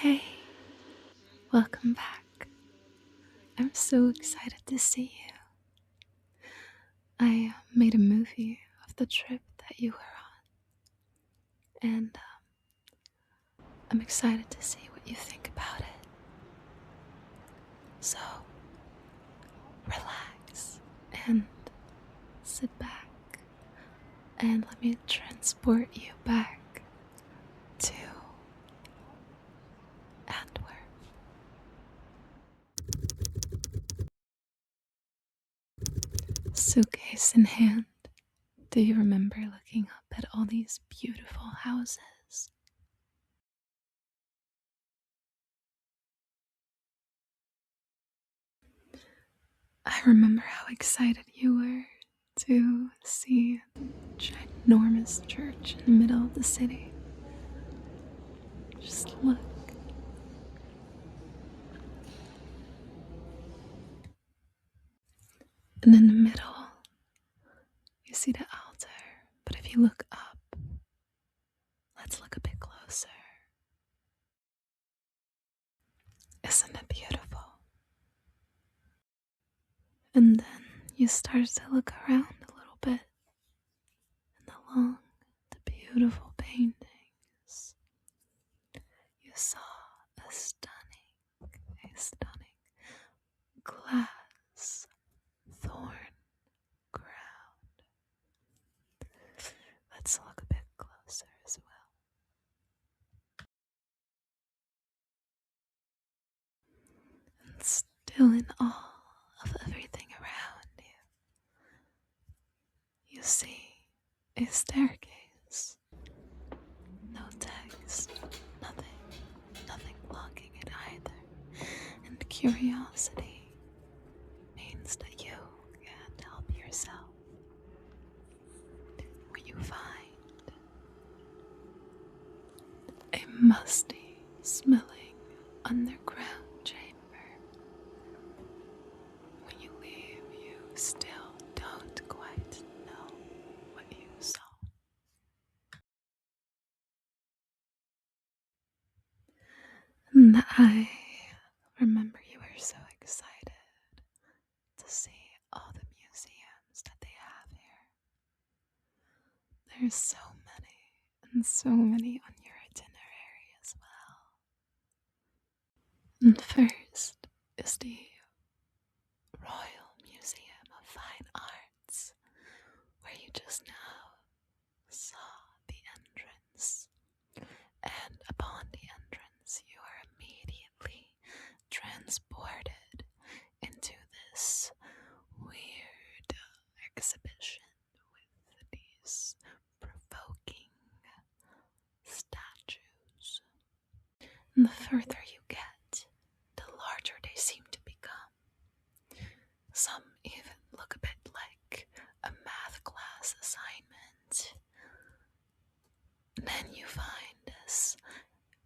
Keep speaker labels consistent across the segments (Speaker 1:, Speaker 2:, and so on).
Speaker 1: Hey, welcome back. I'm so excited to see you. I made a movie of the trip that you were on, and I'm excited to see what you think about it. So, relax and sit back and let me transport you back to Antwerp. Suitcase in hand, do you remember looking up at all these beautiful houses? I remember how excited you were to see a ginormous church in the middle of the city. Just look. And in the middle, you see the altar. But if you look up, let's look a bit closer. Isn't it beautiful? And then you start to look around a little bit and along the beautiful paintings. You saw a stunning glass thorn crown. Let's look a bit closer as well. And still in awe of everything around you, you see a staircase. No text, nothing blocking it either. And curiosity means that you can't help yourself. When you find a musty smelling underground chamber, when you leave, you still don't quite know what you saw. And I remember you were so excited to see all the museums that they have here. There's so many on your itinerary as well. And first is the Royal Museum of Fine Arts, where you just now saw the entrance. And upon the entrance, you are immediately transported into this weird exhibition with these provoking statues. And the further you get, the larger they seem to become. Some even look a bit like a math class assignment. And then you find this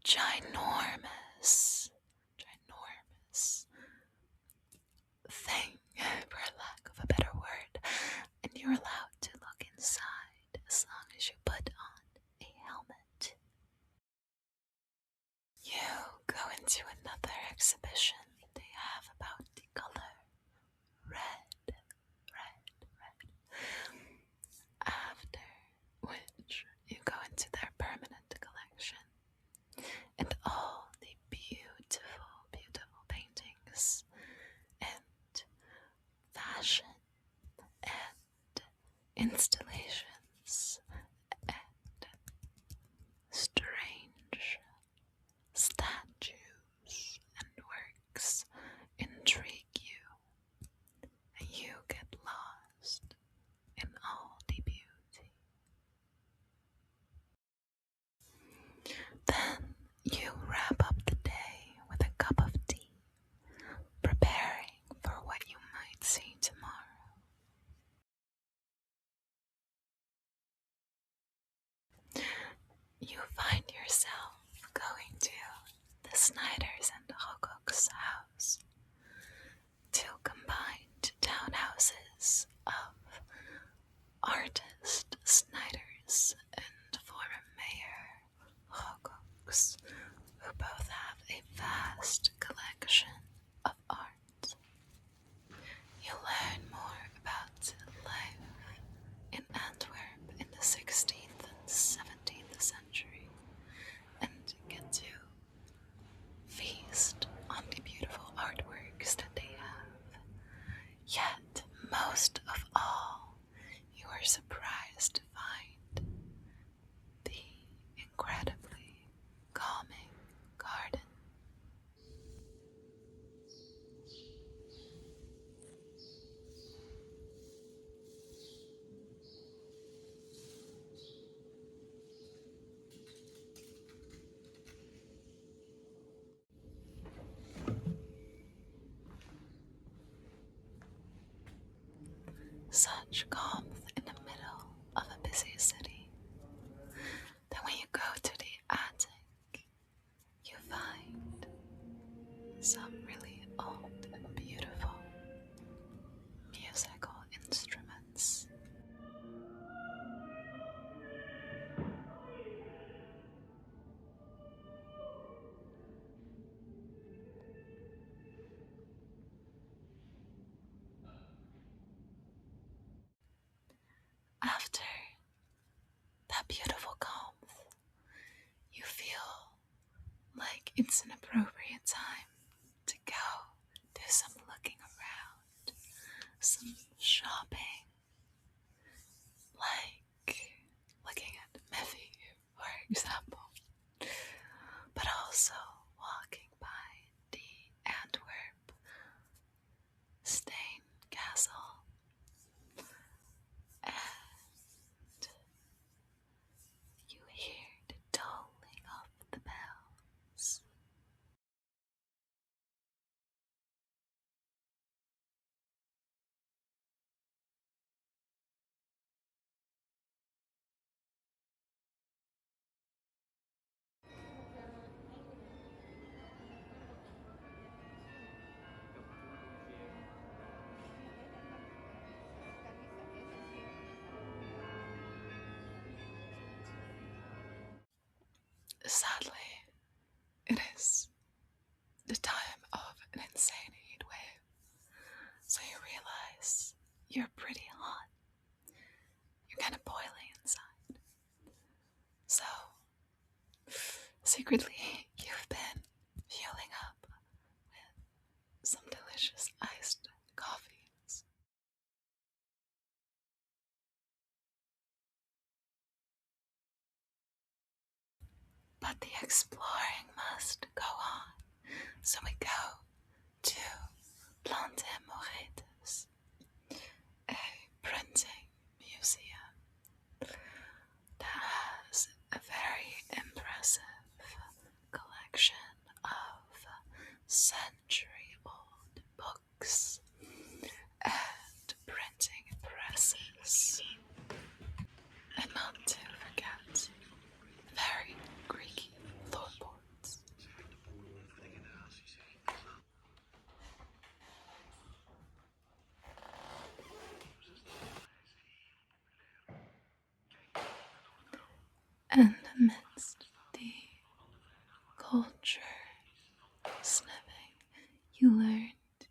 Speaker 1: ginormous thing, for lack of a better word, and you're allowed to look inside as long as you put on a helmet. You go into another exhibition they have about the color red. After which you go into their permanent collection and all the beautiful paintings and fashion and installations and strange statues and works intrigue you, and you get lost in all the beauty. Then you wrap up the day with a cup of tea, preparing for what you might see tomorrow. You find yourself going to the Snyders and Hogok's house, two combined townhouses of artist Snyders and former mayor Hogok's, who both have a vast collection of art. You'll learn more about life in Antwerp in the 16th and 17th century and get to feast on the beautiful artworks that they have. Yet, most of all, you are surprised to find the incredibly calming garden. Such calm in the middle of a busy city. Then when you go to the attic, you find some really old and beautiful musical instruments. After that beautiful calm, you feel like it's an appropriate time to go do some looking around, some shopping, like looking at Miffy, for example, but also walking by the Antwerp Stain Castle and you hear the tolling of the bells. Sadly, it is the time of an insane heat wave, so you realize you're pretty hot. You're kind of boiling inside. So, secretly, you've been fueling up with some delicious iced coffees. But the exploring must go on, so we go to Horrendous, a printing museum that has a very impressive collection of century-old books and printing presses. And not to forget very Greeky floorboards. And amidst the culture sniffing, you learned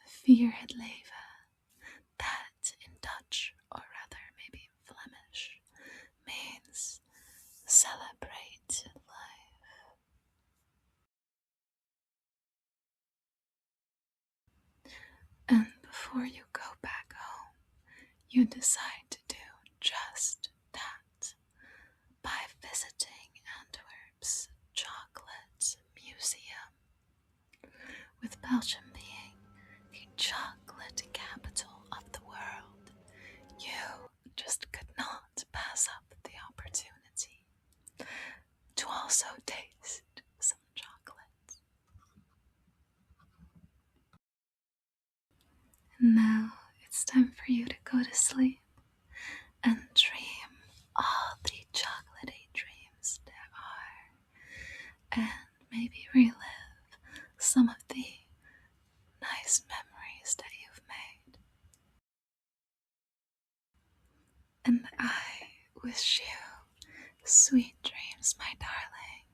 Speaker 1: vier het leven, that in Dutch, or rather maybe Flemish, means celebrate life. And before you go back home, you decide to do just that by visiting Antwerp's Chocolate Museum. With Belgium being the chocolate capital of the world, you just could not pass up the opportunity to also taste some chocolate. Now it's time for you to go to sleep and dream all the chocolatey dreams there are, and maybe relive some of the nice memories that you've made. And I wish you sweet dreams, my darling.